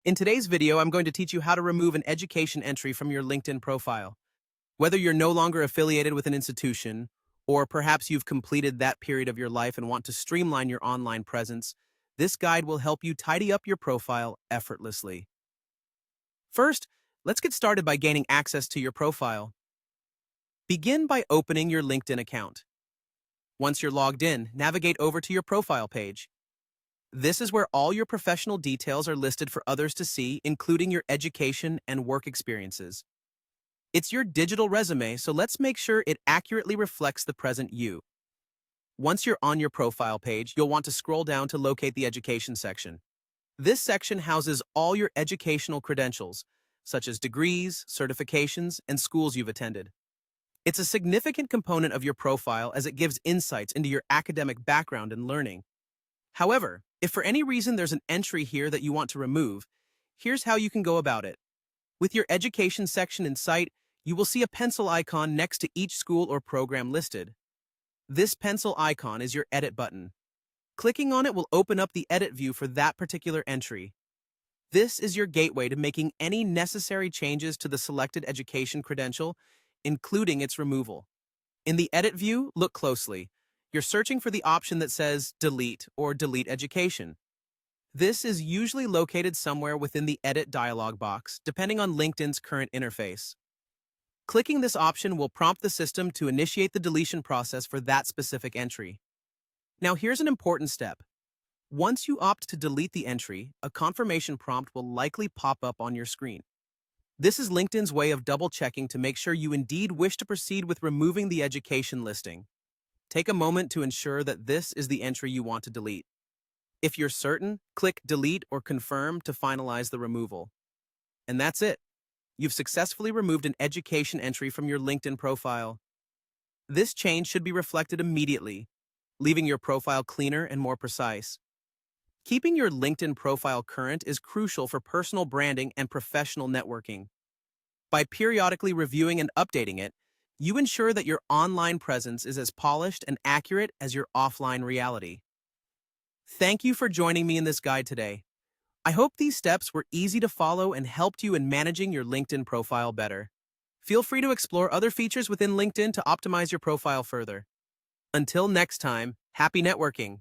In today's video, I'm going to teach you how to remove an education entry from your LinkedIn profile. Whether you're no longer affiliated with an institution, or perhaps you've completed that period of your life and want to streamline your online presence, this guide will help you tidy up your profile effortlessly. First, let's get started by gaining access to your profile. Begin by opening your LinkedIn account. Once you're logged in, navigate over to your profile page. This is where all your professional details are listed for others to see, including your education and work experiences. It's your digital resume, so let's make sure it accurately reflects the present you. Once you're on your profile page, you'll want to scroll down to locate the education section. This section houses all your educational credentials, such as degrees, certifications, and schools you've attended. It's a significant component of your profile as it gives insights into your academic background and learning. However, if for any reason there's an entry here that you want to remove, here's how you can go about it. With your education section in sight, you will see a pencil icon next to each school or program listed. This pencil icon is your edit button. Clicking on it will open up the edit view for that particular entry. This is your gateway to making any necessary changes to the selected education credential, including its removal. In the edit view, look closely. You're searching for the option that says Delete or Delete Education. This is usually located somewhere within the Edit dialog box, depending on LinkedIn's current interface. Clicking this option will prompt the system to initiate the deletion process for that specific entry. Now here's an important step. Once you opt to delete the entry, a confirmation prompt will likely pop up on your screen. This is LinkedIn's way of double-checking to make sure you indeed wish to proceed with removing the education listing. Take a moment to ensure that this is the entry you want to delete. If you're certain, click Delete or Confirm to finalize the removal. And that's it. You've successfully removed an education entry from your LinkedIn profile. This change should be reflected immediately, leaving your profile cleaner and more precise. Keeping your LinkedIn profile current is crucial for personal branding and professional networking. By periodically reviewing and updating it, you ensure that your online presence is as polished and accurate as your offline reality. Thank you for joining me in this guide today. I hope these steps were easy to follow and helped you in managing your LinkedIn profile better. Feel free to explore other features within LinkedIn to optimize your profile further. Until next time, happy networking!